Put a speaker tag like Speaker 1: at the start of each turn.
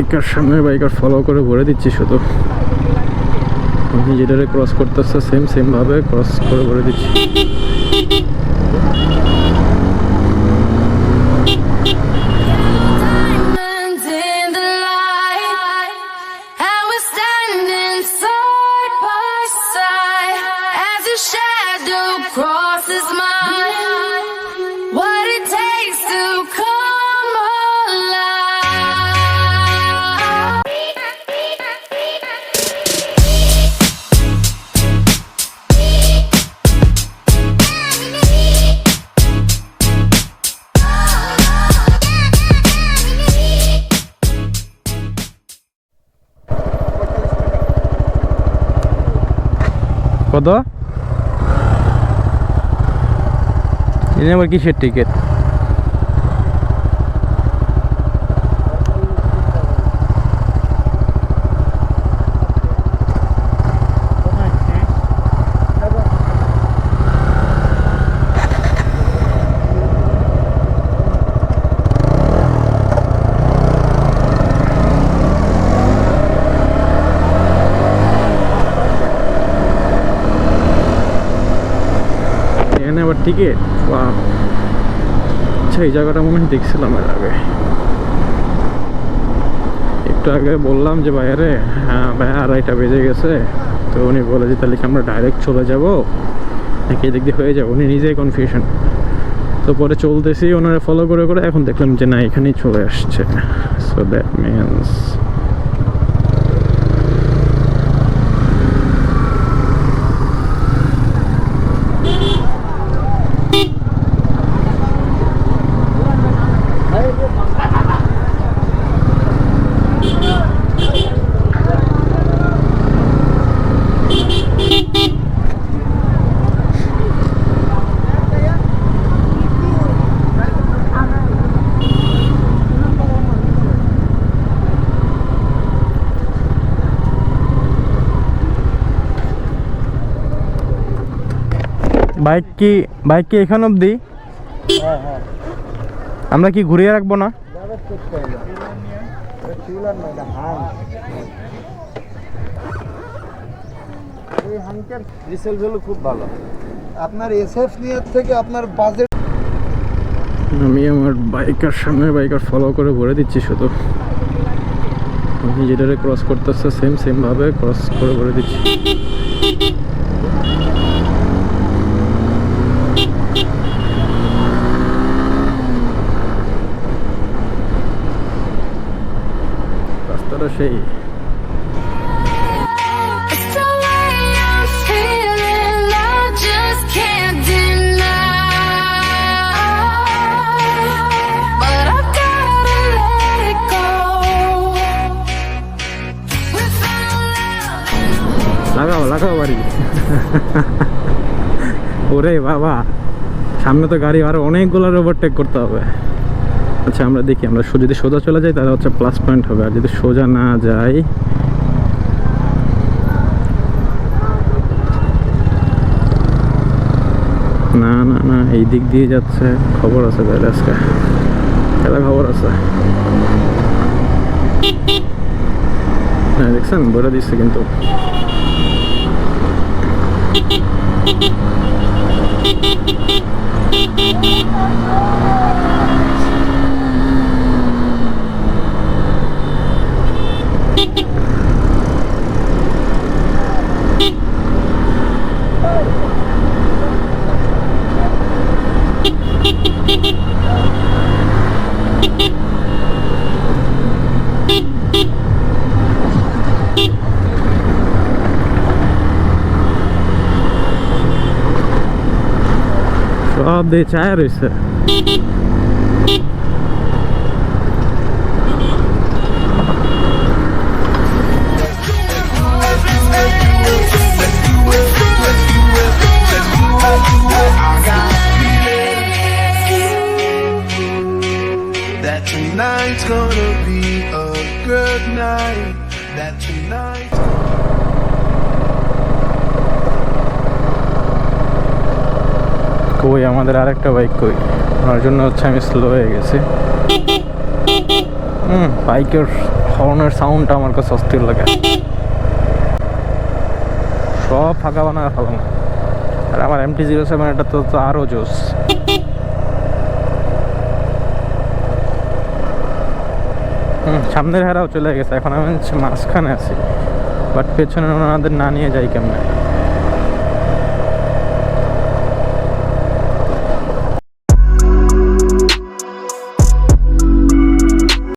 Speaker 1: Biker সামনে biker follow করে ভরে দিচ্ছি শুধু। আমি যেটারে ক্রস করতেছে সেম ভাবে ক্রস করে ভরে দিচ্ছি। কত? এটা আবার কিসের টিকিট? আবার টিকিট। আচ্ছা, এই জায়গাটা মনে হয় দেখছিলাম এর আগে। একটু আগে বললাম যে ভাইয়ারে, হ্যাঁ ভাইয়া 2:30 বেজে গেছে। তো উনি বলে যে তাহলে কি আমরা ডাইরেক্ট চলে যাব নাকি এদিক দিয়ে হয়ে যাবো, উনি নিজেই কনফিউশন। তো পরে চলতেছি ওনারা ফলো করে করে এখন দেখলাম যে না এখানেই চলে আসছে। সো দ্যাট মিনস বাইক কি এখান অবধি? আমরা কি ঘুরিয়ে রাখবো না?
Speaker 2: খুব ভালো আপনার এসএফ নিয়ার থেকে আপনার বাজেট।
Speaker 1: আমি আমার বাইকার সামনে বাইকার ফলো করে ভরে দিচ্ছি শুধু। আমি যেটারে ক্রস করতেছে সেম ভাবে ক্রস করে ভরে দিচ্ছি। রাস্তাটা সেই লাগাও বাড়ি। ওরে বাবা, সামনে তো গাড়ি আরো অনেকগুলো ওভারটেক করতে হবে। আচ্ছা আমরা দেখি, আমরা যদি সোজা চলে যাই তাহলে হচ্ছে প্লাস পয়েন্ট হবে, আর যদি সোজা না যাই না না না এই দিক দিয়ে যাচ্ছে। খবর আছে তাহলে আজকে, খেলা খবর আছে। হ্যাঁ দেখছেন বলে দিচ্ছে কিন্তু। সব দিয়ে চায় রয়েছে।
Speaker 3: That tonight's gonna be a good night. That tonight.
Speaker 1: কই আমাদের আরেকটা বাইক কই? ওর জন্য হচ্ছে আমি স্লো হয়ে গেছি। বাইকের হর্নের সাউন্ডটা আমার কাছে অস্থির লাগে, সব ফাঁকা বানায় ফেলাম। আর আমার MT-07 এটা তো আরও জোস। সামনের হেরাও চলে গেছে, এখন আমি মাঝখানে আছি, বাট পেছনে ওনাদের না নিয়ে যাই কেমনে।